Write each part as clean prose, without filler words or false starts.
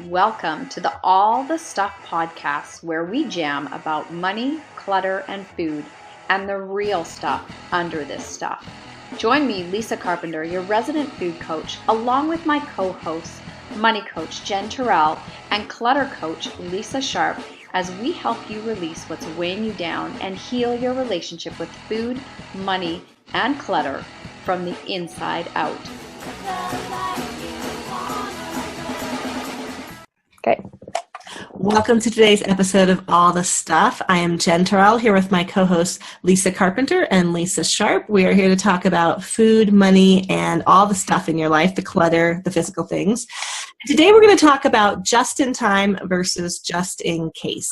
Welcome to the All the Stuff podcast, where we jam about money, clutter, and food, and the real stuff under this stuff. Join me, Lisa Carpenter, your resident food coach, along with my co-hosts, money coach Jen Terrell and clutter coach Lisa Sharp, as we help you release what's weighing you down and heal your relationship with food, money, and clutter from the inside out. Okay. Welcome to today's episode of All the Stuff. I am Jen Terrell here with my co-hosts Lisa Carpenter and Lisa Sharp. We are here to talk about food, money, and all the stuff in your life, the clutter, the physical things. Today we're going to talk about just in time versus just in case.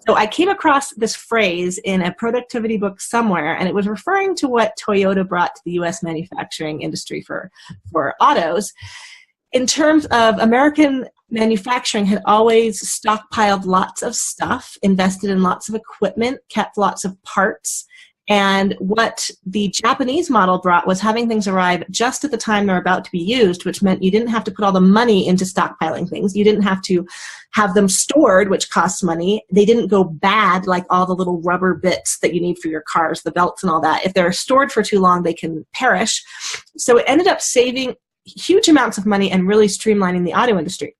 So I came across this phrase in a productivity book somewhere, and it was referring to what Toyota brought to the U.S. manufacturing industry for autos. In terms of American manufacturing had always stockpiled lots of stuff, invested in lots of equipment, kept lots of parts. And what the Japanese model brought was having things arrive just at the time they're about to be used, which meant you didn't have to put all the money into stockpiling things. You didn't have to have them stored, which costs money. They didn't go bad like all the little rubber bits that you need for your cars, the belts and all that. If they're stored for too long, they can perish. So it ended up saving huge amounts of money and really streamlining the auto industry.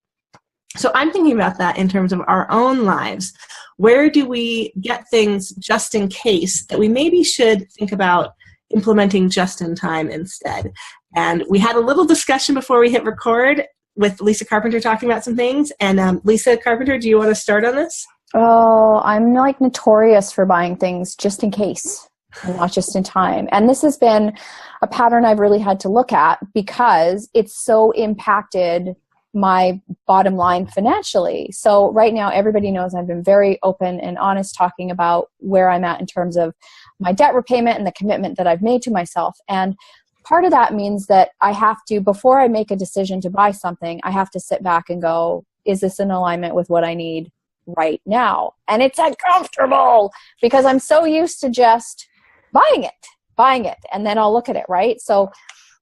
So I'm thinking about that in terms of our own lives. Where do we get things just in case that we maybe should think about implementing just in time instead? And we had a little discussion before we hit record with Lisa Carpenter talking about some things. And Lisa Carpenter, do you want to start on this? Oh, I'm like notorious for buying things just in case. Not just in time. And this has been a pattern I've really had to look at because it's so impacted my bottom line financially. So right now, everybody knows I've been very open and honest talking about where I'm at in terms of my debt repayment and the commitment that I've made to myself. And part of that means that I have to, before I make a decision to buy something, I have to sit back and go, is this in alignment with what I need right now? And it's uncomfortable because I'm so used to just buying it, and then I'll look at it, right? So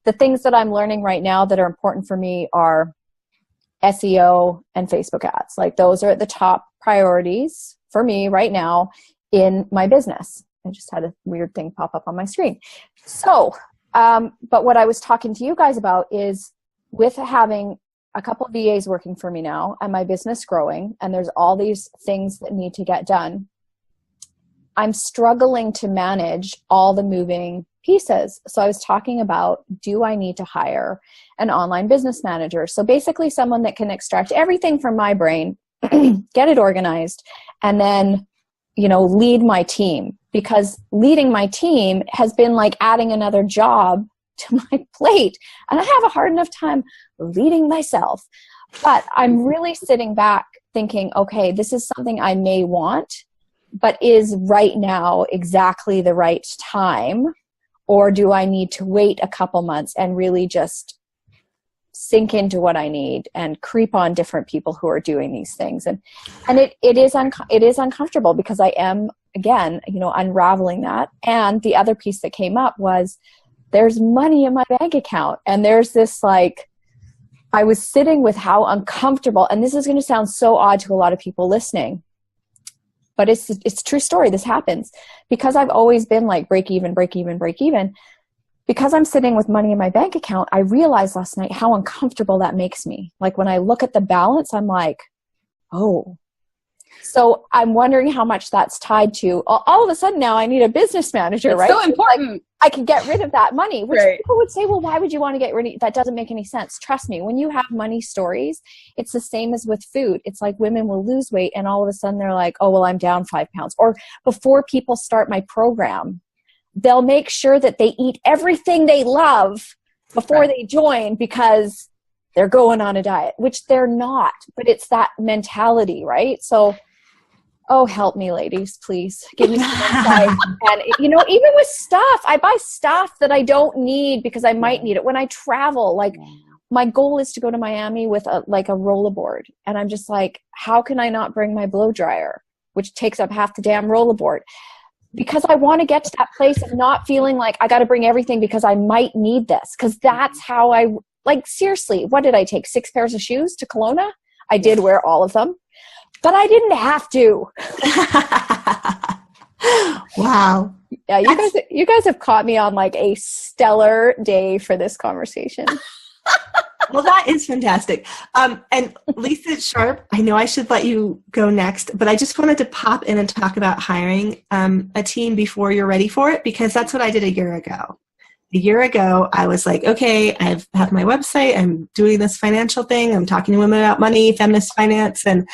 the things that I'm learning right now that are important for me are SEO and Facebook ads. Like those are at the top priorities for me right now in my business. I just had a weird thing pop up on my screen. So, but what I was talking to you guys about is with having a couple of VAs working for me now and my business growing, and there's all these things that need to get done, I'm struggling to manage all the moving pieces. So I was talking about, do I need to hire an online business manager? So basically someone that can extract everything from my brain, get it organized, and then, lead my team. Because leading my team has been like adding another job to my plate. And I have a hard enough time leading myself. But I'm really sitting back thinking, okay, this is something I may want, but is right now exactly the right time? Or do I need to wait a couple months and really just sink into what I need and creep on different people who are doing these things? And it is uncomfortable because I am, again, unraveling that. And the other piece that came up was there's money in my bank account. And there's this I was sitting with how uncomfortable, and this is going to sound so odd to a lot of people listening, but it's a true story. This happens because I've always been like break even. Because I'm sitting with money in my bank account, I realized last night how uncomfortable that makes me. Like when I look at the balance, I'm like, oh. So I'm wondering how much that's tied to all of a sudden now I need a business manager, it's right? So important. Like, I can get rid of that money, which right. People would say, well, why would you want to get rid of it? That doesn't make any sense. Trust me, when you have money stories, it's the same as with food. It's like women will lose weight and all of a sudden they're like, oh, well, I'm down 5 pounds. Or before people start my program, they'll make sure that they eat everything they love before they join because they're going on a diet, which they're not. But it's that mentality, right? So, oh, help me, ladies, please. Give me some insight. And, even with stuff, I buy stuff that I don't need because I might need it. When I travel, like my goal is to go to Miami with a rollerboard. And I'm just like, how can I not bring my blow dryer, which takes up half the damn rollerboard? Because I want to get to that place of not feeling like I got to bring everything because I might need this. Because that's how seriously, what did I take? 6 pairs of shoes to Kelowna? I did wear all of them, but I didn't have to. Wow. Yeah, you guys have caught me on like a stellar day for this conversation. Well, that is fantastic. And Lisa Sharp, I know I should let you go next, but I just wanted to pop in and talk about hiring a team before you're ready for it, because that's what I did a year ago. A year ago, I was like, okay, I have my website. I'm doing this financial thing. I'm talking to women about money, feminist finance, and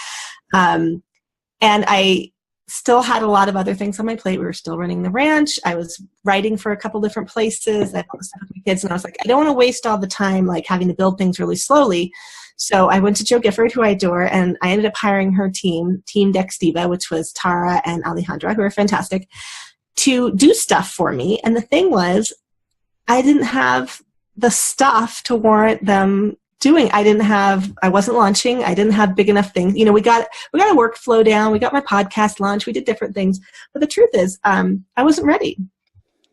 I still had a lot of other things on my plate. We were still running the ranch. I was writing for a couple different places. I was with my kids, and I was like, I don't want to waste all the time like having to build things really slowly. So I went to Jo Gifford, who I adore, and I ended up hiring her Team Dextiva, which was Tara and Alejandra, who are fantastic, to do stuff for me. And the thing was, I didn't have the stuff to warrant them doing. I wasn't launching. I didn't have big enough things. We got a workflow down. We got my podcast launched. We did different things. But the truth is, I wasn't ready.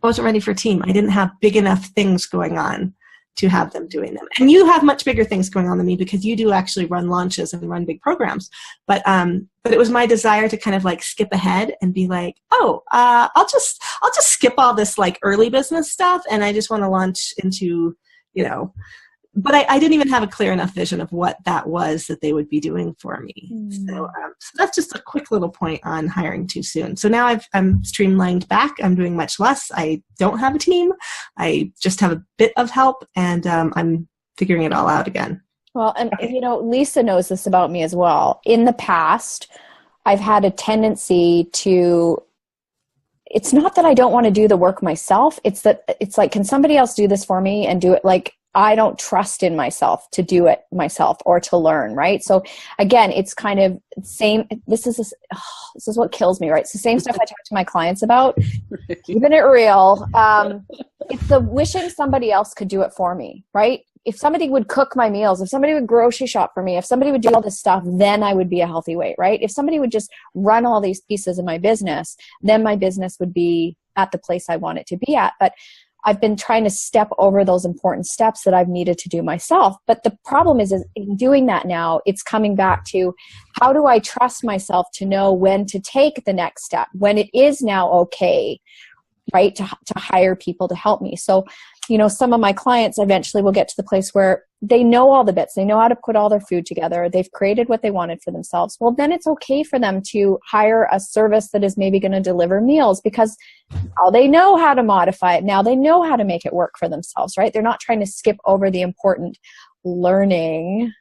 I wasn't ready for a team. I didn't have big enough things going on to have them doing them. And you have much bigger things going on than me, because you do actually run launches and run big programs. But it was my desire to kind of like skip ahead and be like, I'll just skip all this like early business stuff, and I just want to launch into, but I didn't even have a clear enough vision of what that was that they would be doing for me. So that's just a quick little point on hiring too soon. So now I'm streamlined back. I'm doing much less. I don't have a team. I just have a bit of help, and I'm figuring it all out again. Well, and Lisa knows this about me as well. In the past, I've had a tendency to, it's not that I don't want to do the work myself. It's that it's like, can somebody else do this for me and do it? Like, I don't trust in myself to do it myself or to learn, right? So again, it's kind of same. This is what kills me, right? It's the same stuff I talk to my clients about, keeping it real. It's the wishing somebody else could do it for me, right? If somebody would cook my meals, if somebody would grocery shop for me, if somebody would do all this stuff, then I would be a healthy weight, right? If somebody would just run all these pieces of my business, then my business would be at the place I want it to be at. But I've been trying to step over those important steps that I've needed to do myself. But the problem is in doing that now, it's coming back to, how do I trust myself to know when to take the next step, when it is now okay, right, to hire people to help me. So, some of my clients eventually will get to the place where they know all the bits. They know how to put all their food together. They've created what they wanted for themselves. Well, then it's okay for them to hire a service that is maybe going to deliver meals, because now they know how to modify it. Now they know how to make it work for themselves, right? They're not trying to skip over the important learning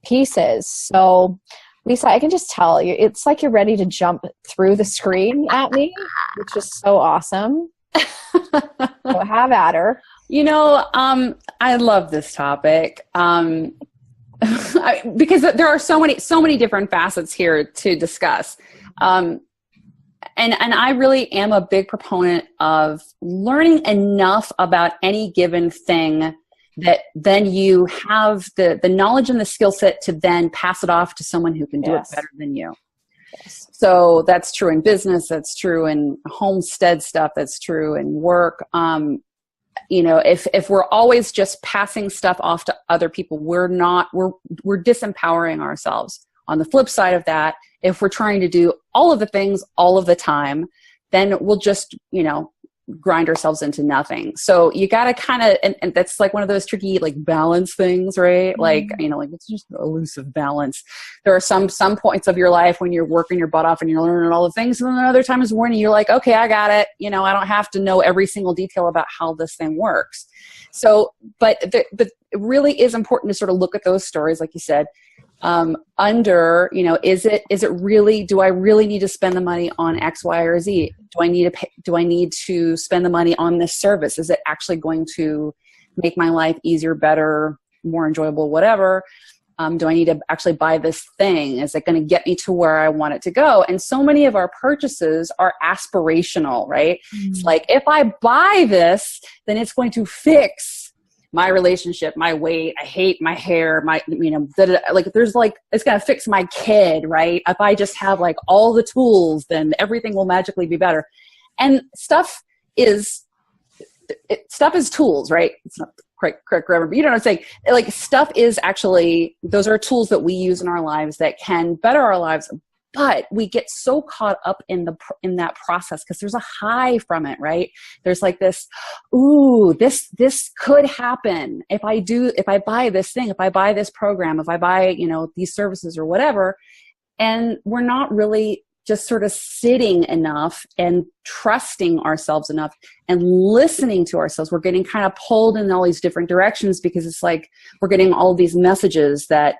pieces. So, Lisa, I can just tell you, it's like you're ready to jump through the screen at me, which is so awesome. So have at her. I love this topic because there are so many different facets here to discuss. And I really am a big proponent of learning enough about any given thing that then you have the knowledge and the skill set to then pass it off to someone who can do it better than you. Yes. So that's true in business. That's true in homestead stuff. That's true in work. If we're always just passing stuff off to other people, we're disempowering ourselves. On the flip side of that, if we're trying to do all of the things all of the time, then we'll just, grind ourselves into nothing. So you got to kind of, and that's like one of those tricky, like balance things, right? Like, it's just an elusive balance. There are some points of your life when you're working your butt off and you're learning all the things. And then other times when you're like, okay, I got it. I don't have to know every single detail about how this thing works. So, but it really is important to sort of look at those stories, like you said, is it really, do I really need to spend the money on X, Y, or Z? Do I need to spend the money on this service? Is it actually going to make my life easier, better, more enjoyable, whatever? Do I need to actually buy this thing? Is it going to get me to where I want it to go? And so many of our purchases are aspirational, right? It's like, if I buy this, then it's going to fix my relationship, my weight, I hate my hair, there's like, it's going to fix my kid, right? If I just have like all the tools, then everything will magically be better. And stuff is tools, right? correct grammar, but you know what I'm saying? Like, stuff is actually, those are tools that we use in our lives that can better our lives. But we get so caught up in that process because there's a high from it, right? There's like this, ooh, this could happen if I buy this thing, if I buy this program, if I buy, you know, these services or whatever. And we're not really just sort of sitting enough and trusting ourselves enough and listening to ourselves. We're getting kind of pulled in all these different directions because it's like we're getting all of these messages that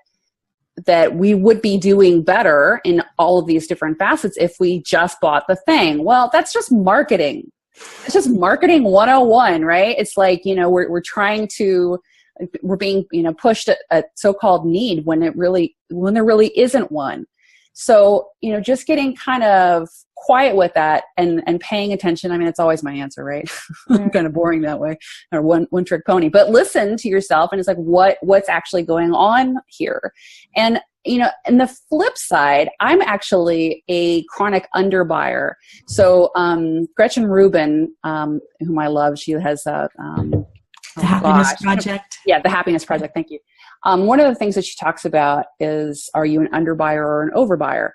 we would be doing better in all of these different facets if we just bought the thing. Well, that's just marketing. It's just marketing 101, right? It's like, you know, we're being, you know, pushed a so-called need when there really isn't one. So, you know, just getting kind of quiet with that and paying attention. I mean, it's always my answer, right? I'm kind of boring that way, or one trick pony, but listen to yourself. And it's like, what's actually going on here? And, you know, and the flip side, I'm actually a chronic underbuyer. So, Gretchen Rubin, whom I love, she has The Happiness Project. Yeah, the Happiness Project. Thank you. One of the things that she talks about is, are you an underbuyer or an overbuyer?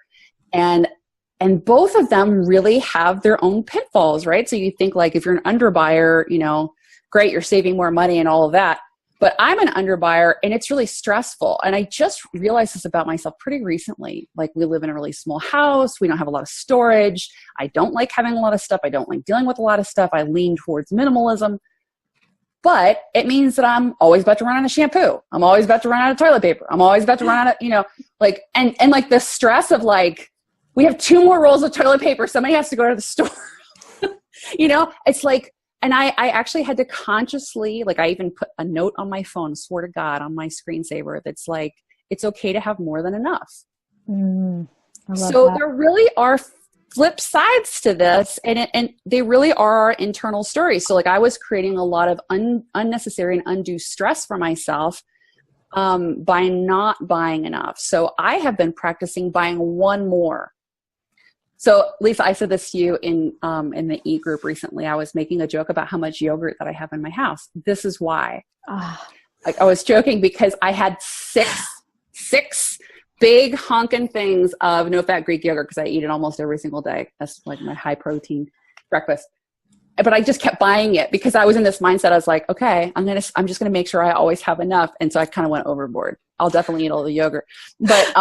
And both of them really have their own pitfalls, right? So you think like, if you're an underbuyer, you know, great, you're saving more money and all of that. But I'm an underbuyer and it's really stressful. And I just realized this about myself pretty recently. Like, we live in a really small house. We don't have a lot of storage. I don't like having a lot of stuff. I don't like dealing with a lot of stuff. I lean towards minimalism. But it means that I'm always about to run out of shampoo. I'm always about to run out of toilet paper. I'm always about to run out of, you know, like, and like the stress of like, we have 2 more rolls of toilet paper. Somebody has to go to the store. You know, it's like, and I actually had to consciously, like, I even put a note on my phone, swear to God, on my screensaver that's like, it's okay to have more than enough. So there really are flip sides to this, and they really are our internal stories. So like, I was creating a lot of unnecessary and undue stress for myself by not buying enough. So I have been practicing buying one more. So Lisa, I said this to you in the e-group recently. I was making a joke about how much yogurt that I have in my house. This is why. Like, I was joking because I had six big honking things of no-fat Greek yogurt because I eat it almost every single day. That's like my high-protein breakfast. But I just kept buying it because I was in this mindset. I was like, okay, I'm just gonna make sure I always have enough. And so I kind of went overboard. I'll definitely eat all the yogurt, but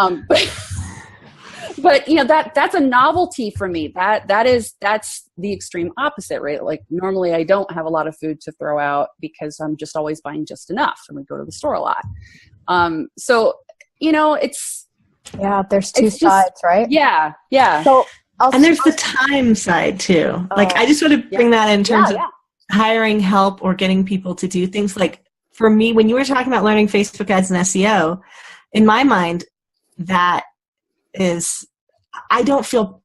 you know, that's a novelty for me. That's the extreme opposite, right? Like, normally I don't have a lot of food to throw out because I'm just always buying just enough, and we go to the store a lot. So you know, there's two sides, right? Yeah. So and there's the time side too. Like, I just want to bring that in terms of hiring help or getting people to do things. Like, for me, when you were talking about learning Facebook ads and SEO, in my mind, that is, I don't feel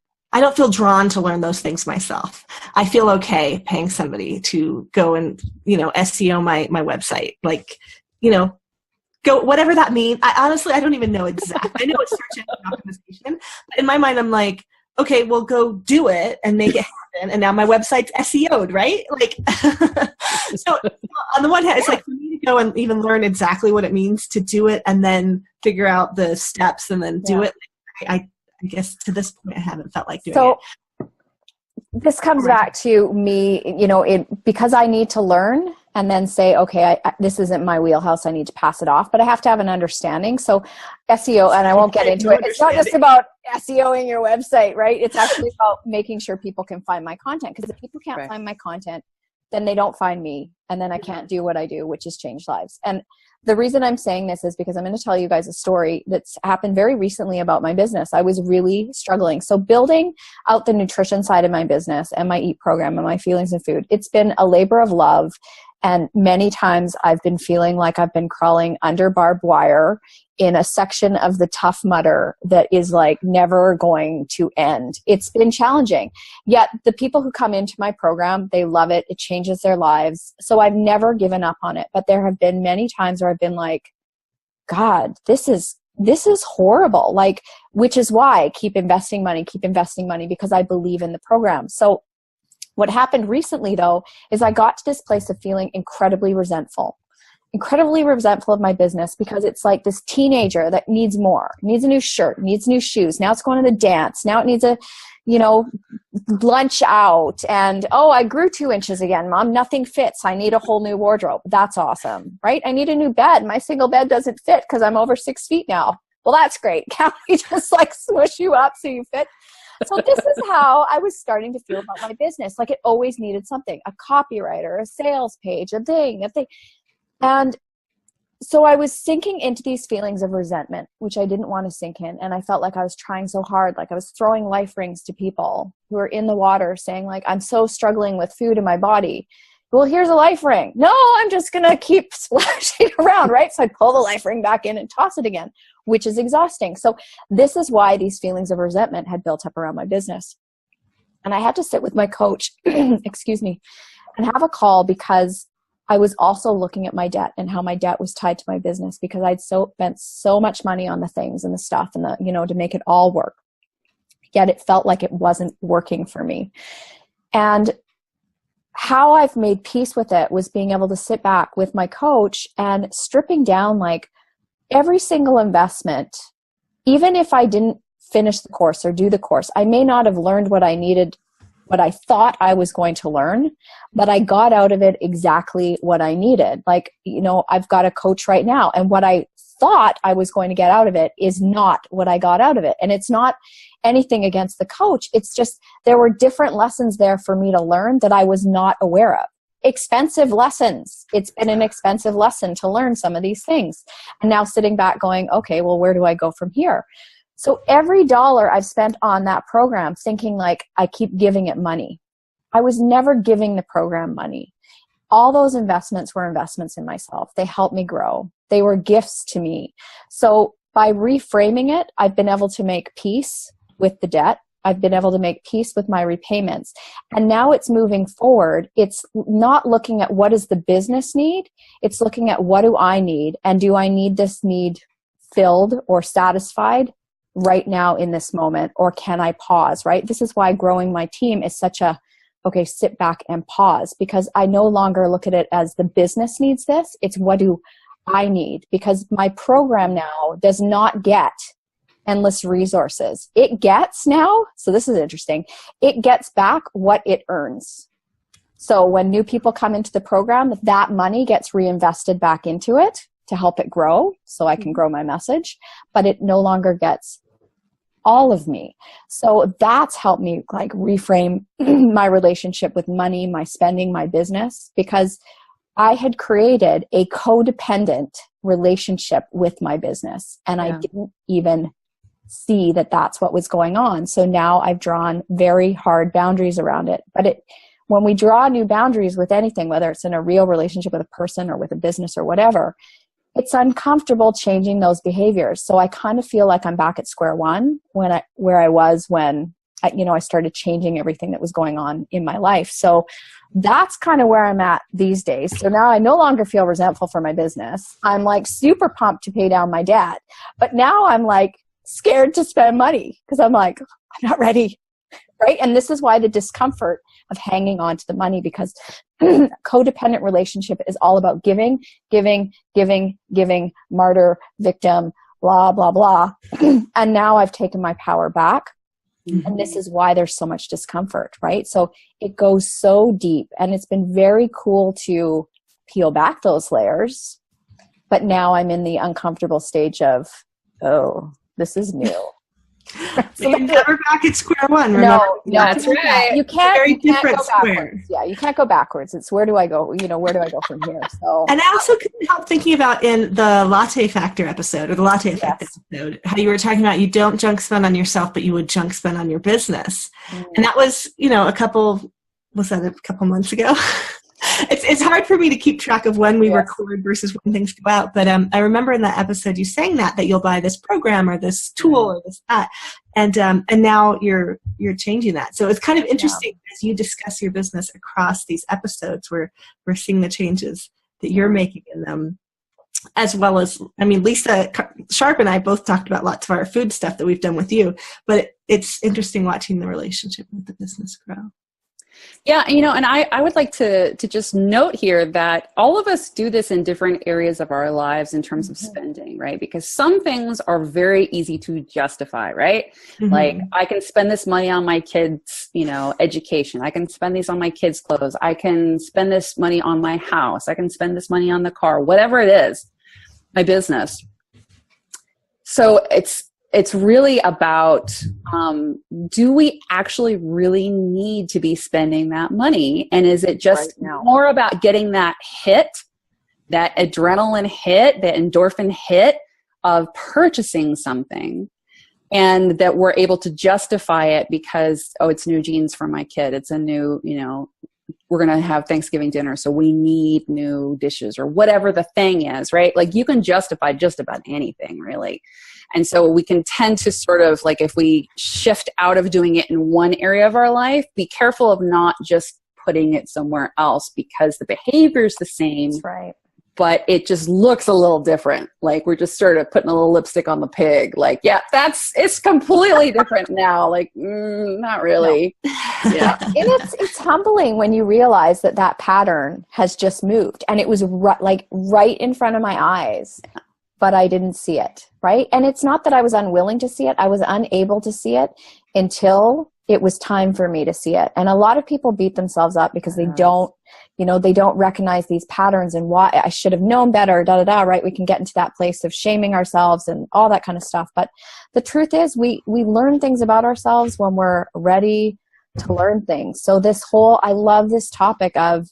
drawn to learn those things myself. I feel okay paying somebody to go and, you know, SEO my website. Like, you know, go whatever that means. I don't even know exactly. I know it's search engine optimization, but in my mind, I'm like, okay, well, go do it and make it happen. And now my website's SEO'd, right? Like, so on the one hand, it's like for me to go and even learn exactly what it means to do it and then figure out the steps and then do it. I guess to this point, I haven't felt like doing it. This comes back to me, you know, because I need to learn and then say, okay, this isn't my wheelhouse. I need to pass it off, but I have to have an understanding. So SEO, and I won't get into it. It's not just about SEOing your website, right? It's actually about making sure people can find my content. Because if people can't find my content, then they don't find me. And then I can't do what I do, which is change lives. And the reason I'm saying this is because I'm going to tell you guys a story that's happened very recently about my business. I was really struggling. So building out the nutrition side of my business and my EAT program and my feelings in food, it's been a labor of love. And many times I've been feeling like I've been crawling under barbed wire in a section of the Tough Mudder that is like never going to end. It's been challenging. Yet the people who come into my program, they love it. It changes their lives. So I've never given up on it. But there have been many times where I've been like, God, this is horrible. Like, which is why I keep investing money, because I believe in the program. So what happened recently, though, is I got to this place of feeling incredibly resentful. incredibly resentful of my business because it's like this teenager that needs more, needs a new shirt, needs new shoes. Now it's going to the dance. Now it needs a, lunch out. And, oh, I grew 2 inches again, Mom. Nothing fits. I need a whole new wardrobe. That's awesome, right? I need a new bed. My single bed doesn't fit because I'm over 6 feet now. Well, that's great. Can't we just like smush you up so you fit? So this is how I was starting to feel about my business. Like it always needed something, a copywriter, a sales page, a thing. And so I was sinking into these feelings of resentment, which I didn't want to sink in. And I felt like I was trying so hard, like I was throwing life rings to people who were in the water saying like, I'm so struggling with food in my body. Well, here's a life ring. No, I'm just going to keep splashing around, right? So I pull the life ring back in and toss it again, which is exhausting. So this is why these feelings of resentment had built up around my business. And I had to sit with my coach, excuse me, and have a call because I was also looking at my debt and how my debt was tied to my business because I'd spent so much money on the things and the stuff and to make it all work. Yet it felt like it wasn't working for me. And how I've made peace with it was being able to sit back with my coach and stripping down like every single investment, even if I didn't finish the course or do the course, I may not have learned what I needed, what I thought I was going to learn, but I got out of it exactly what I needed. Like, I've got a coach right now, and what I thought I was going to get out of it is not what I got out of it. And it's not anything against the coach. It's just there were different lessons there for me to learn that I was not aware of. Expensive lessons. It's been an expensive lesson to learn some of these things. And now sitting back going, okay, well, where do I go from here? So every dollar I've spent on that program thinking like I keep giving it money. I was never giving the program money. All those investments were investments in myself. They helped me grow. They were gifts to me. So by reframing it, I've been able to make peace with the debt. I've been able to make peace with my repayments. And now it's moving forward. It's not looking at what does the business need. It's looking at what do I need? And do I need this need filled or satisfied right now in this moment? Or can I pause, right? This is why growing my team is such a, okay, sit back and pause, because I no longer look at it as the business needs this. It's what do I need? Because my program now does not get endless resources. It gets now, so this is interesting, it gets back what it earns. So when new people come into the program, that money gets reinvested back into it to help it grow so I can grow my message, but it no longer gets all of me. So that's helped me like reframe my relationship with money, my spending, my business, because I had created a codependent relationship with my business and I didn't even see that that's what was going on. So now I've drawn very hard boundaries around it. But when we draw new boundaries with anything, whether it's in a real relationship with a person or with a business or whatever, it's uncomfortable changing those behaviors. So I kind of feel like I'm back at square one where I was when I started changing everything that was going on in my life. So that's kind of where I'm at these days. So now I no longer feel resentful for my business. I'm like super pumped to pay down my debt. But now I'm like scared to spend money because I'm like, I'm not ready. Right? And this is why the discomfort of hanging on to the money, because codependent relationship is all about giving, martyr, victim, blah, blah, blah. And now I've taken my power back. Mm-hmm. And this is why there's so much discomfort, right? So it goes so deep, and it's been very cool to peel back those layers. But now I'm in the uncomfortable stage of, oh, this is new. So you're never back at square one. Remember? No, that's right. You can't. Very you can't different go square. backwards. Yeah, you can't go backwards. It's where do I go? Where do I go from here? So, and I also couldn't help thinking about in the latte factor episode or the latte effect episode, how you were talking about you don't junk spend on yourself, but you would junk spend on your business, and that was a couple months ago. It's hard for me to keep track of when we record versus when things go out. But I remember in that episode you saying that you'll buy this program or this tool or this that, and now you're changing that. So it's kind of interesting as you discuss your business across these episodes where we're seeing the changes that you're making in them, as well as Lisa Sharp and I both talked about lots of our food stuff that we've done with you. But it's interesting watching the relationship with the business grow. Yeah, and I would like to just note here that all of us do this in different areas of our lives in terms of spending, right? Because some things are very easy to justify, right? Mm-hmm. Like, I can spend this money on my kids, education. I can spend these on my kids' clothes. I can spend this money on my house. I can spend this money on the car, whatever it is, my business. So it's really about, do we actually really need to be spending that money? And is it just more about getting that hit, that adrenaline hit, that endorphin hit of purchasing something, and that we're able to justify it because, it's new jeans for my kid. It's a new, we're going to have Thanksgiving dinner, so we need new dishes, or whatever the thing is, right? Like, you can justify just about anything, really. And so we can tend to sort of, like, if we shift out of doing it in one area of our life, be careful of not just putting it somewhere else, because the behavior is the same. That's right. But it just looks a little different. Like, we're just sort of putting a little lipstick on the pig. Like, yeah, it's completely different now. Like, not really. No. Yeah. And it's humbling when you realize that pattern has just moved, and it was right in front of my eyes, but I didn't see it. Right. And it's not that I was unwilling to see it. I was unable to see it until it was time for me to see it. And a lot of people beat themselves up because they don't recognize these patterns and why I should have known better, right? We can get into that place of shaming ourselves and all that kind of stuff. But the truth is we learn things about ourselves when we're ready to learn things. So I love this topic of,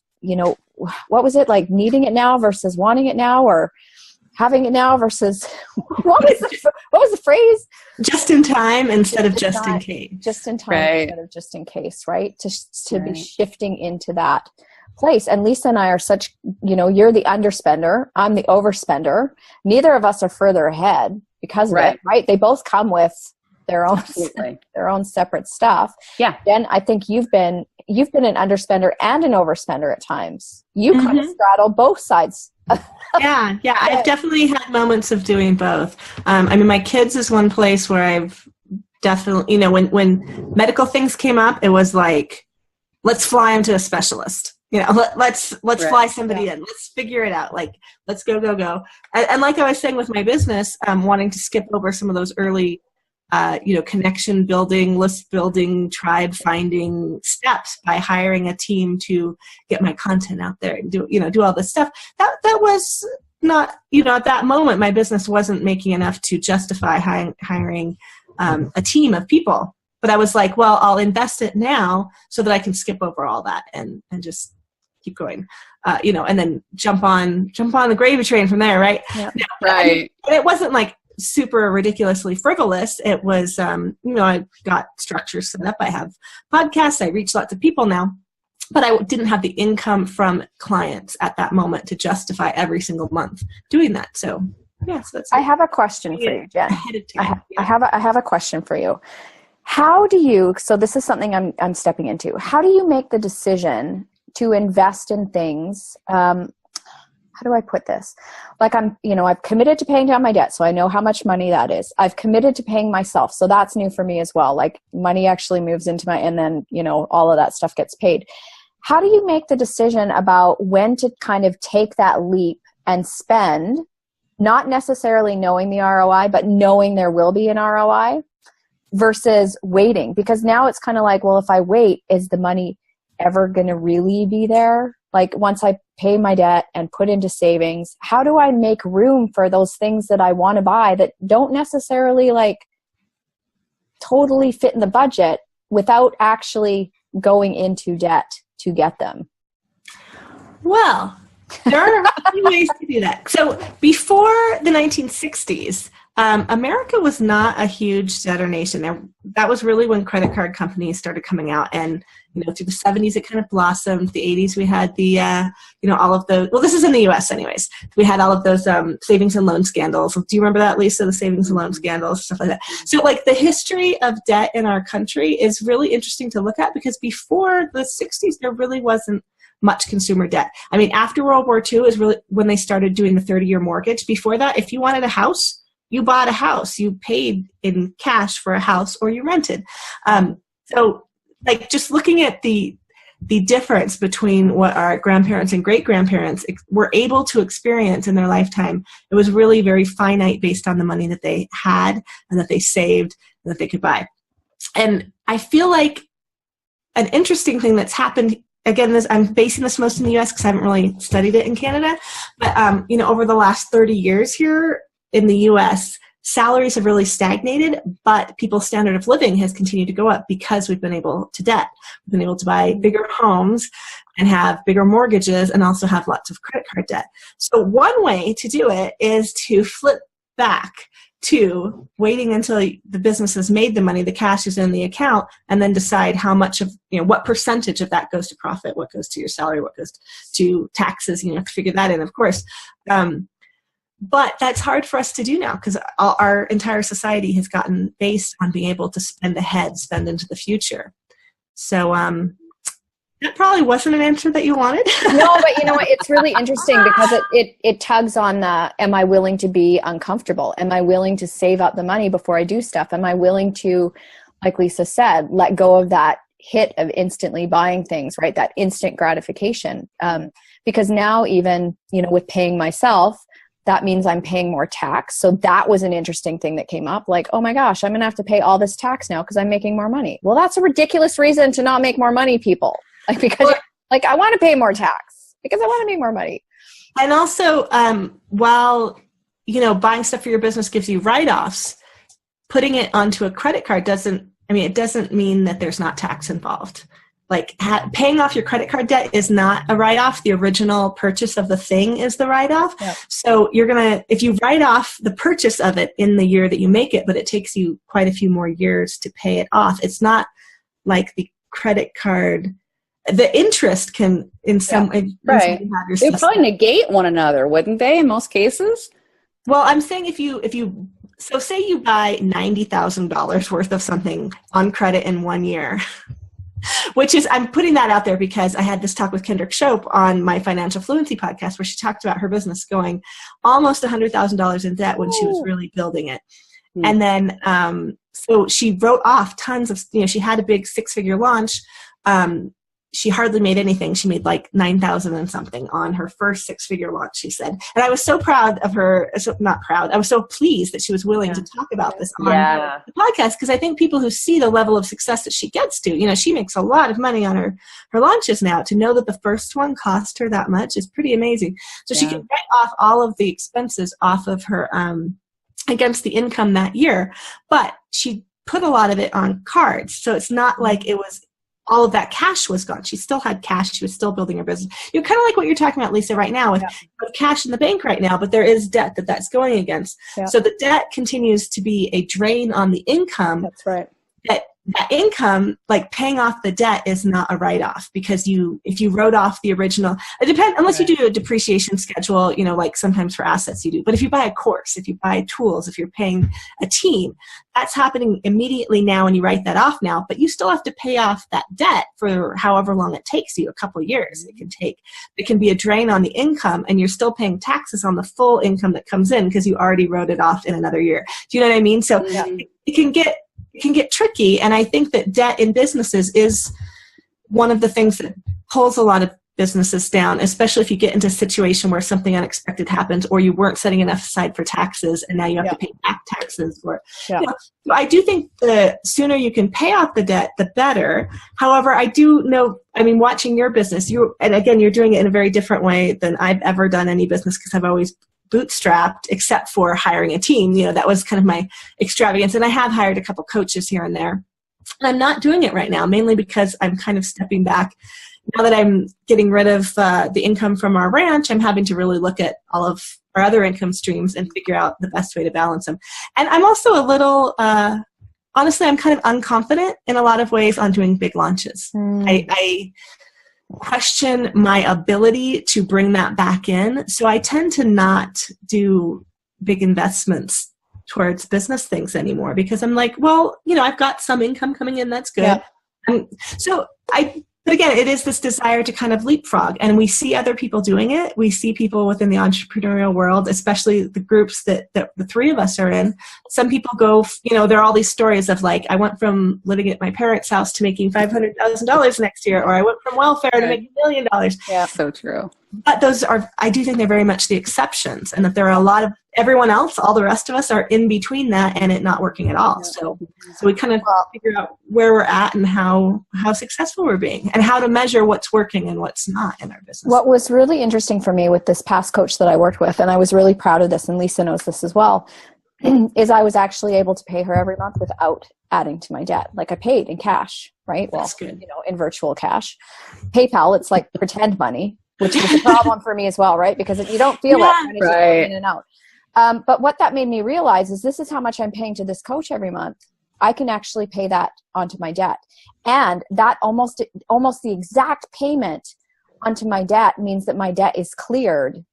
what was it, like, needing it now versus wanting it now, or having it now versus what was the phrase? Just in time instead of just in case. Just in time instead of just in case, right? To be shifting into that place. And Lisa and I are such, you're the underspender, I'm the overspender. Neither of us are further ahead because of it, right? They both come with their own separate stuff. Yeah. Jen, I think you've been an underspender and an overspender at times. You kind of straddle both sides. Yeah. I've definitely had moments of doing both. My kids is one place where I've definitely, when medical things came up, it was like, let's fly them to a specialist. Let's fly somebody in. Let's figure it out. Like, let's go. And like I was saying with my business, wanting to skip over some of those early, connection building, list building, tribe finding steps by hiring a team to get my content out there and do all this stuff. That was not, at that moment, my business wasn't making enough to justify hiring a team of people. But I was like, well, I'll invest it now so that I can skip over all that and just keep going, and then jump on the gravy train from there, right? Yep. Right. But it wasn't like super ridiculously frivolous. It was, I got structures set up. I have podcasts. I reach lots of people now, but I didn't have the income from clients at that moment to justify every single month doing that. So, yes, that's. I have a question for you, Jen. I have a question for you. How do you? So this is something I'm stepping into. How do you make the decision to invest in things? How do I put this? Like, I've committed to paying down my debt, so I know how much money that is. I've committed to paying myself, so that's new for me as well. Like, money actually moves into and then, all of that stuff gets paid. How do you make the decision about when to kind of take that leap and spend, not necessarily knowing the ROI, but knowing there will be an ROI versus waiting? Because now it's kind of like, well, if I wait, is the money ever going to really be there? Like, once I pay my debt and put into savings, how do I make room for those things that I want to buy that don't necessarily totally fit in the budget without actually going into debt to get them? Well, there are a few ways to do that. So before the 1960s, America was not a huge debtor nation. That was really when credit card companies started coming out, and through the 70s it kind of blossomed. The 80s we had the all of those. Well, this is in the U.S. anyways. We had all of those savings and loan scandals. Do you remember that, Lisa? The savings and loan scandals, stuff like that. So, the history of debt in our country is really interesting to look at, because before the 60s there really wasn't much consumer debt. After World War II is really when they started doing the 30-year mortgage. Before that, if you wanted a house, you bought a house, you paid in cash for a house, or you rented. So just looking at the the difference between what our grandparents and great-grandparents were able to experience in their lifetime. It was really very finite based on the money that they had and that they saved and that they could buy. And I feel like an interesting thing that's happened, again, I'm basing this most in the US because I haven't really studied it in Canada, but over the last 30 years here in the US, salaries have really stagnated, but people's standard of living has continued to go up because we've been able to debt. We've been able to buy bigger homes and have bigger mortgages and also have lots of credit card debt. So one way to do it is to flip back to waiting until the business has made the money, the cash is in the account, and then decide how much of, what percentage of that goes to profit, what goes to your salary, what goes to taxes. You have to figure that in, of course. But that's hard for us to do now because our entire society has gotten based on being able to spend ahead, spend into the future. So that probably wasn't an answer that you wanted. No, but you know what? It's really interesting because it tugs on the, am I willing to be uncomfortable? Am I willing to save up the money before I do stuff? Am I willing to, like Lisa said, let go of that hit of instantly buying things, right? That instant gratification. Because now even, with paying myself, that means I'm paying more tax. So that was an interesting thing that came up. Like, oh my gosh, I'm going to have to pay all this tax now because I'm making more money. Well, that's a ridiculous reason to not make more money, people. Because I want to pay more tax because I want to make more money. And also, while, buying stuff for your business gives you write-offs, putting it onto a credit card doesn't mean that there's not tax involved. Like paying off your credit card debt is not a write-off. The original purchase of the thing is the write-off. Yep. So if you write off the purchase of it in the year that you make it, but it takes you quite a few more years to pay it off. It's not like the credit card. The interest can, in some way, right. They probably negate one another, wouldn't they? In most cases. Well, I'm saying so say you buy $90,000 worth of something on credit in 1 year. Which is, I'm putting that out there because I had this talk with Kendrick Shope on my Financial Fluency podcast where she talked about her business going almost $100,000 in debt when she was really building it. Mm. And then, so she wrote off tons of, she had a big 6-figure launch. She hardly made anything. She made like 9,000 and something on her first 6-figure launch, she said. And I was so proud of her, not proud, I was so pleased that she was willing to talk about this on the podcast because I think people who see the level of success that she gets to, she makes a lot of money on her launches now. To know that the first one cost her that much is pretty amazing. So she can write off all of the expenses off of her against the income that year. But she put a lot of it on cards. So it's not like it was all of that cash was gone. She still had cash. She was still building her business. You're kind of like what you're talking about, Lisa, right now with cash in the bank right now, but there is debt that's going against. Yeah. So the debt continues to be a drain on the income. That's right. That income, like paying off the debt, is not a write-off because if you wrote off the original, it depends, unless you do a depreciation schedule, like sometimes for assets you do. But if you buy a course, if you buy tools, if you're paying a team, that's happening immediately now and you write that off now, but you still have to pay off that debt for however long it takes you, a couple of years it can be a drain on the income and you're still paying taxes on the full income that comes in because you already wrote it off in another year. Do you know what I mean? So it can get tricky, and I think that debt in businesses is one of the things that pulls a lot of businesses down, especially if you get into a situation where something unexpected happens or you weren't setting enough aside for taxes and now you have to pay back taxes. So I do think the sooner you can pay off the debt, the better. However, I do know, watching your business, and again, you're doing it in a very different way than I've ever done any business because I've always bootstrapped except for hiring a team. That was kind of my extravagance. And I have hired a couple coaches here and there. And I'm not doing it right now, mainly because I'm kind of stepping back. Now that I'm getting rid of the income from our ranch, I'm having to really look at all of our other income streams and figure out the best way to balance them. And I'm also a little, honestly, I'm kind of unconfident in a lot of ways on doing big launches. I question my ability to bring that back in. So I tend to not do big investments towards business things anymore because I'm like, well, I've got some income coming in. That's good. Yeah. So But again, it is this desire to kind of leapfrog, and we see other people doing it. We see people within the entrepreneurial world, especially the groups that the three of us are in. Some people go, there are all these stories of like, I went from living at my parents' house to making $500,000 next year, or I went from welfare to making $1 million. Yeah, so true. But I do think they're very much the exceptions, and that there are a lot of everyone else, all the rest of us are in between that and it not working at all. So we kind of figure out where we're at and how successful we're being and how to measure what's working and what's not in our business. What was really interesting for me with this past coach that I worked with, and I was really proud of this, and Lisa knows this as well, is I was actually able to pay her every month without adding to my debt. Like I paid in cash, right? That's good. In virtual cash. PayPal, it's like pretend money, which is a problem for me as well, right? Because you don't feel it when it's going in and out. But what that made me realize is this is how much I'm paying to this coach every month. I can actually pay that onto my debt. And that almost the exact payment onto my debt means that my debt is cleared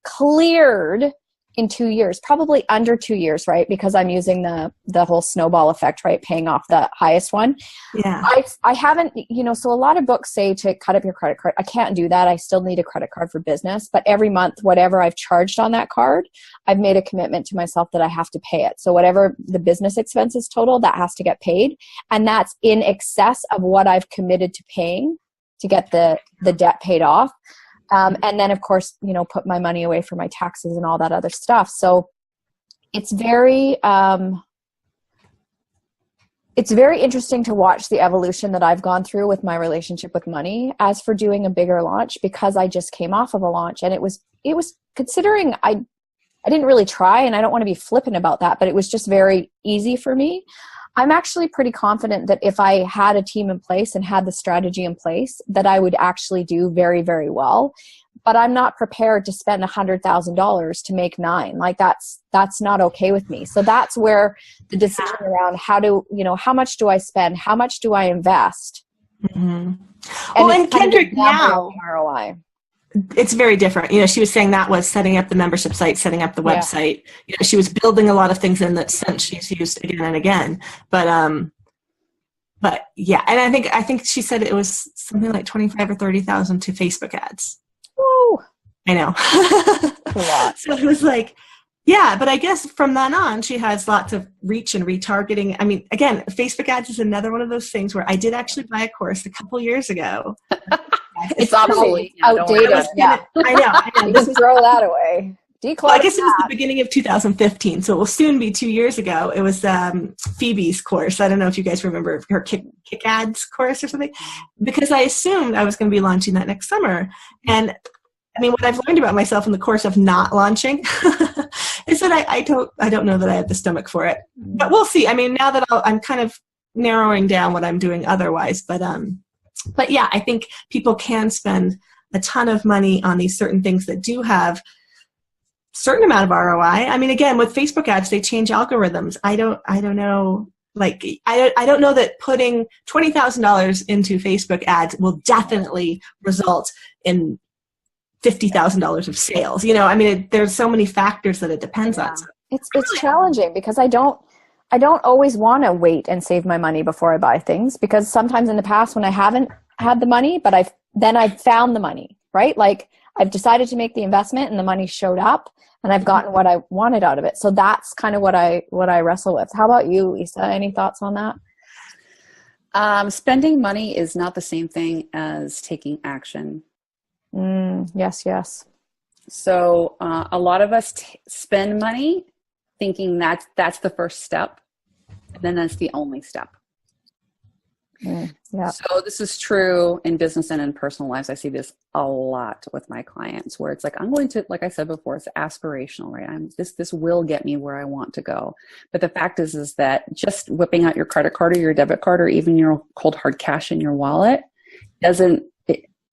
in 2 years, probably under 2 years, right? Because I'm using the whole snowball effect, right? Paying off the highest one. Yeah. I haven't, so a lot of books say to cut up your credit card. I can't do that. I still need a credit card for business, but every month, whatever I've charged on that card, I've made a commitment to myself that I have to pay it. So whatever the business expenses total, that has to get paid. And that's in excess of what I've committed to paying to get the debt paid off. And then of course, put my money away for my taxes and all that other stuff. So it's very interesting to watch the evolution that I've gone through with my relationship with money as for doing a bigger launch, because I just came off of a launch, and it was considering I didn't really try, and I don't want to be flippant about that, but it was just very easy for me. I'm actually pretty confident that if I had a team in place and had the strategy in place, that I would actually do very, very well. But I'm not prepared to spend $100,000 to make 9. Like that's not okay with me. So that's where the decision around how much do I spend? How much do I invest? Mm-hmm. Well, and Kendrick, now ROI. It's very different. She was saying that was setting up the membership site, setting up the website. She was building a lot of things in that sense she's used again and again. But yeah, and I think she said it was something like 25 or 30,000 to Facebook ads. Woo! I know. A lot. So it was like, yeah, but I guess from then on, she has lots of reach and retargeting. I mean, again, Facebook ads is another one of those things where I did actually buy a course a couple years ago. It's obsolete, outdated. I know. Just throw that away. Declutter. Well, I guess it was the beginning of 2015, so it will soon be 2 years ago. It was Phoebe's course. I don't know if you guys remember her Kick Ads course or something, because I assumed I was going to be launching that next summer. And I mean, what I've learned about myself in the course of not launching is that I don't know that I have the stomach for it. But we'll see. I mean, now that I'm kind of narrowing down what I'm doing otherwise, but yeah, I think people can spend a ton of money on these certain things that do have certain amount of ROI. I mean, again, with Facebook ads, they change algorithms. I don't know. Like, I don't know that putting $20,000 into Facebook ads will definitely result in $50,000 of sales. I mean, there's so many factors that it depends on. So it's challenging because I don't always want to wait and save my money before I buy things, because sometimes in the past when I haven't had the money, but I've found the money, right? Like I've decided to make the investment and the money showed up and I've gotten what I wanted out of it. So that's kind of what I wrestle with. How about you, Lisa? Any thoughts on that? Spending money is not the same thing as taking action. Yes. So a lot of us spend money thinking that's the first step, and then that's the only step. Yeah. So this is true in business and in personal lives. I see this a lot with my clients, where it's like, I'm going to, like I said before, it's aspirational, right? This will get me where I want to go. But the fact is that just whipping out your credit card or your debit card or even your cold hard cash in your wallet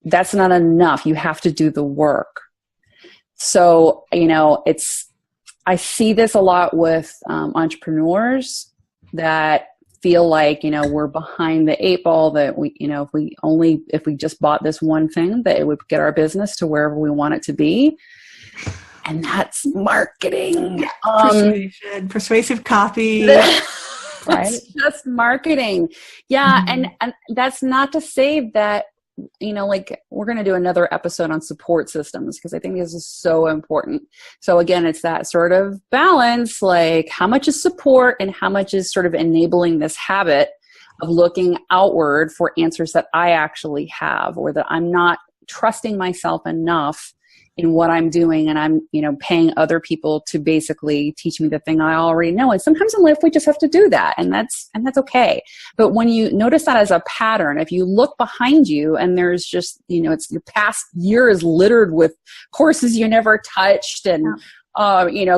that's not enough. You have to do the work. So, I see this a lot with entrepreneurs that feel like, we're behind the 8 ball, that we, if we just bought this one thing, that it would get our business to wherever we want it to be. And that's marketing. Persuasive copy. Right? Just marketing. Yeah. And that's not to say that like we're going to do another episode on support systems because I think this is so important. So again, it's that sort of balance, like how much is support and how much is sort of enabling this habit of looking outward for answers that I actually have, or that I'm not trusting myself enough in what I'm doing, and I'm, paying other people to basically teach me the thing I already know. And sometimes in life we just have to do that, and that's okay. But when you notice that as a pattern, if you look behind you and there's just, it's your past year is littered with courses you never touched and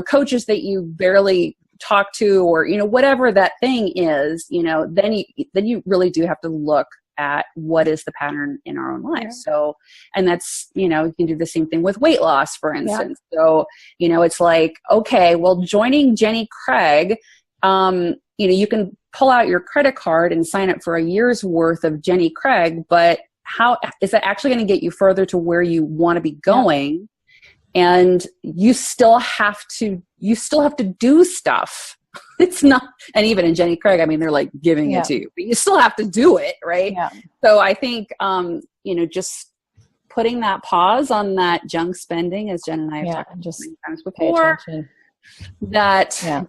coaches that you barely talk to, or whatever that thing is, then you really do have to look at what is the pattern in our own life. Yeah. So, and that's, you can do the same thing with weight loss, for instance. Yeah. So, it's like, okay, well, joining Jenny Craig, you can pull out your credit card and sign up for a year's worth of Jenny Craig, but how is that actually going to get you further to where you want to be going? Yeah. And you still have to do stuff. It's not, and even in Jenny Craig, I mean, they're like giving it to you, but you still have to do it, right? Yeah. So I think, just putting that pause on that junk spending, as Jen and I have talked about many times before, that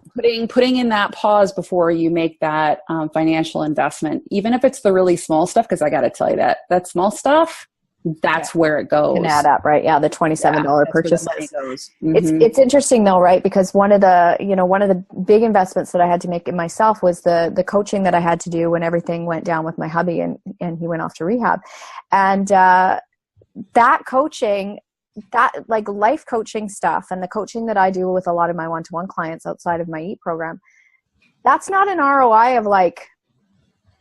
putting in that pause before you make that financial investment, even if it's the really small stuff, because I got to tell you that small stuff, that's where it goes. Can add up, right? Yeah, the $27 purchases. Mm-hmm. It's interesting though, right? Because one of the big investments that I had to make in myself was the coaching that I had to do when everything went down with my hubby and he went off to rehab. And that coaching, that like life coaching stuff, and the coaching that I do with a lot of my one-to-one clients outside of my EAT program, that's not an ROI of like,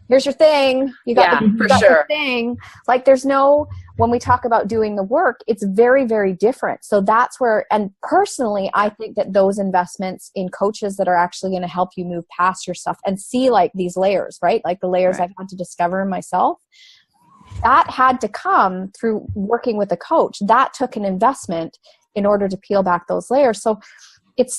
here's your thing. You got the thing. Like there's no, when we talk about doing the work, it's very, very different. So that's where, and personally, I think that those investments in coaches that are actually going to help you move past your stuff and see like these layers, right? Like the layers I've had to discover in myself, that had to come through working with a coach. That took an investment in order to peel back those layers. So it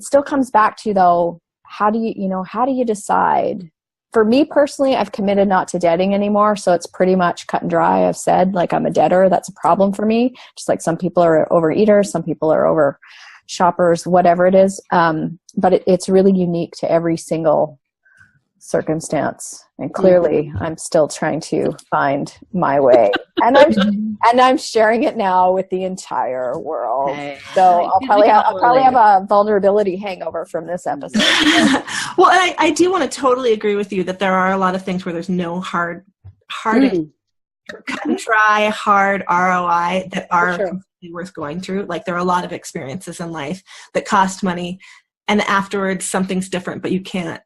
still comes back to though, how do you decide? For me personally, I've committed not to debting anymore. So it's pretty much cut and dry. I've said like I'm a debtor. That's a problem for me. Just like some people are overeaters, some people are over shoppers, whatever it is. But it's really unique to every single circumstance. And clearly I'm still trying to find my way. And I'm sharing it now with the entire world. So I'll probably have a vulnerability hangover from this episode. Well, and I do want to totally agree with you that there are a lot of things where there's no hard cut and dry, hard ROI that are completely worth going through. Like there are a lot of experiences in life that cost money, and afterwards something's different, but you can't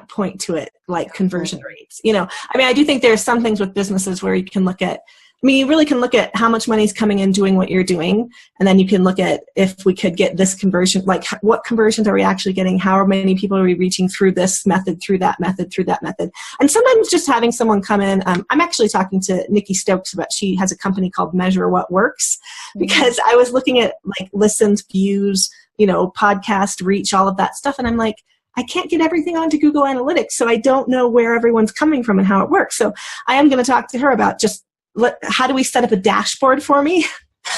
point to it like conversion rates. I do think there's some things with businesses where you can look at, you really can look at how much money is coming in doing what you're doing. And then you can look at if we could get this conversion, like what conversions are we actually getting? How many people are we reaching through this method, through that method, through that method? And sometimes just having someone come in, I'm actually talking to Nikki Stokes about, she has a company called Measure What Works, because I was looking at like listens, views, podcast reach, all of that stuff. And I'm like, I can't get everything onto Google Analytics, so I don't know where everyone's coming from and how it works. So I am going to talk to her about just how do we set up a dashboard for me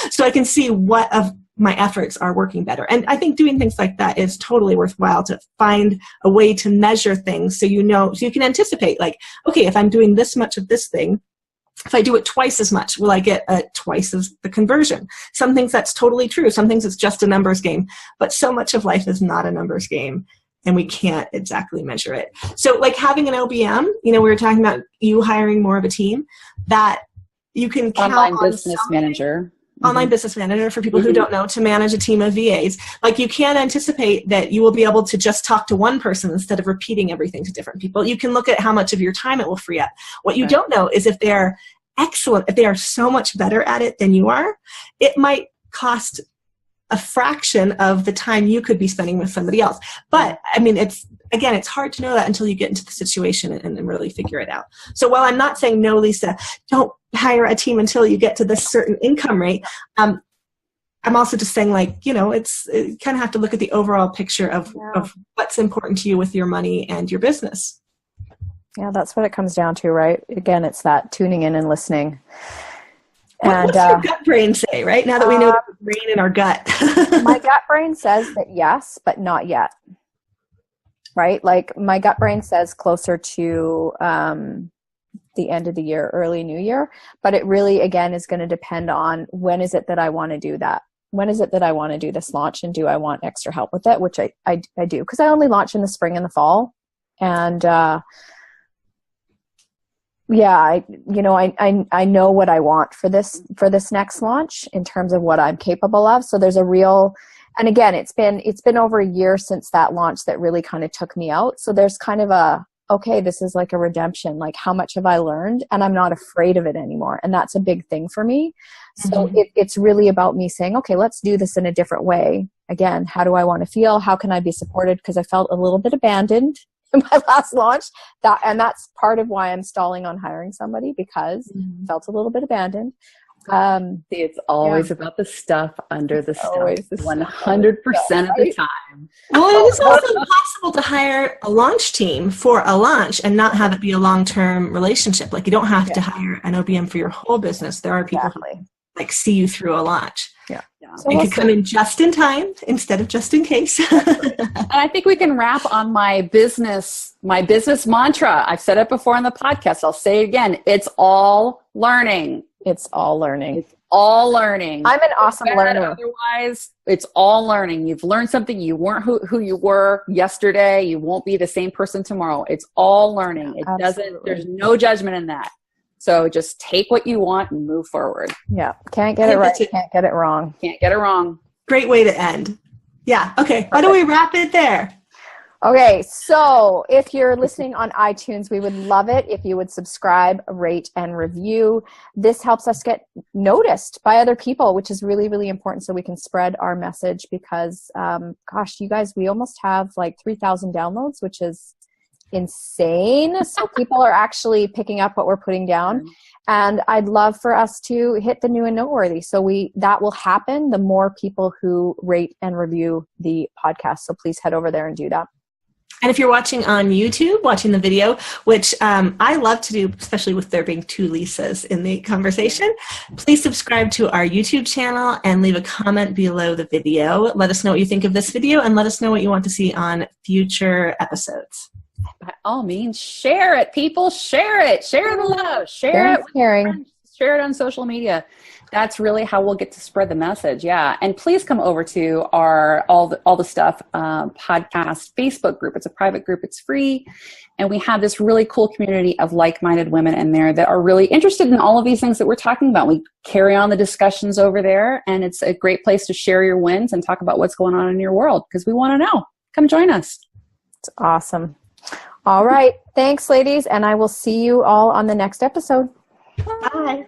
so I can see what of my efforts are working better. And I think doing things like that is totally worthwhile, to find a way to measure things so so you can anticipate, like, okay, if I'm doing this much of this thing, if I do it twice as much, will I get twice as the conversion? Some things that's totally true. Some things it's just a numbers game. But so much of life is not a numbers game, and we can't exactly measure it. So like having an OBM, we were talking about you hiring more of a team, that you can count on online business manager for people who don't know, to manage a team of VAs. Like you can't anticipate that you will be able to just talk to one person instead of repeating everything to different people. You can look at how much of your time it will free up. What you don't know is if they're excellent, if they are so much better at it than you are, it might cost a fraction of the time you could be spending with somebody else. But it's hard to know that until you get into the situation and really figure it out. So while I'm not saying, no, Lisa, don't hire a team until you get to this certain income rate, I'm also just saying, like, you kind of have to look at the overall picture of what's important to you with your money and your business. Yeah, that's what it comes down to, right? Again, it's that tuning in and listening. What does your gut brain say, right? Now that we know the brain in our gut. My gut brain says that yes, but not yet. Right? Like my gut brain says closer to the end of the year, early new year. But it really, again, is going to depend on when is it that I want to do that? When is it that I want to do this launch, and do I want extra help with it? Which I do, because I only launch in the spring and the fall. And I know what I want for this next launch in terms of what I'm capable of. So there's a real, and again, it's been over a year since that launch that really kind of took me out. So there's kind of okay, this is like a redemption. Like, how much have I learned? And I'm not afraid of it anymore. And that's a big thing for me. So it's really about me saying, okay, let's do this in a different way. Again, how do I want to feel? How can I be supported? Because I felt a little bit abandoned in my last launch. And that's part of why I'm stalling on hiring somebody, because I felt a little bit abandoned. It's always about the stuff under the stuff, 100% of the time. Well, it's also possible to hire a launch team for a launch and not have it be a long-term relationship. Like, you don't have to hire an OBM for your whole business. There are people who like see you through a launch. Yeah. So you could come in just in time instead of just in case. And I think we can wrap on my business mantra. I've said it before on the podcast. I'll say it again. It's all learning. It's all learning. It's all learning. I'm an awesome learner. Otherwise, it's all learning. You've learned something. You weren't who you were yesterday. You won't be the same person tomorrow. It's all learning. It doesn't, there's no judgment in that. So just take what you want and move forward. Yeah. Can't get it right. Can't get it wrong. Can't get it wrong. Great way to end. Yeah. Okay. Why don't we wrap it there? Okay, so if you're listening on iTunes, we would love it if you would subscribe, rate, and review. This helps us get noticed by other people, which is really, really important, so we can spread our message, because, gosh, you guys, we almost have like 3,000 downloads, which is insane. So people are actually picking up what we're putting down. And I'd love for us to hit the new and noteworthy. So that will happen the more people who rate and review the podcast. So please head over there and do that. And if you're watching on YouTube, watching the video, which I love to do, especially with there being two Lisas in the conversation, please subscribe to our YouTube channel and leave a comment below the video. Let us know what you think of this video, and let us know what you want to see on future episodes. By all means, share it, people. Share it. Share the love. Share it with friends. Share it on social media. That's really how we'll get to spread the message. Yeah. And please come over to our All the Stuff podcast Facebook group. It's a private group. It's free. And we have this really cool community of like-minded women in there that are really interested in all of these things that we're talking about. We carry on the discussions over there, and it's a great place to share your wins and talk about what's going on in your world, because we want to know. Come join us. It's awesome. All right. Thanks, ladies. And I will see you all on the next episode. Bye.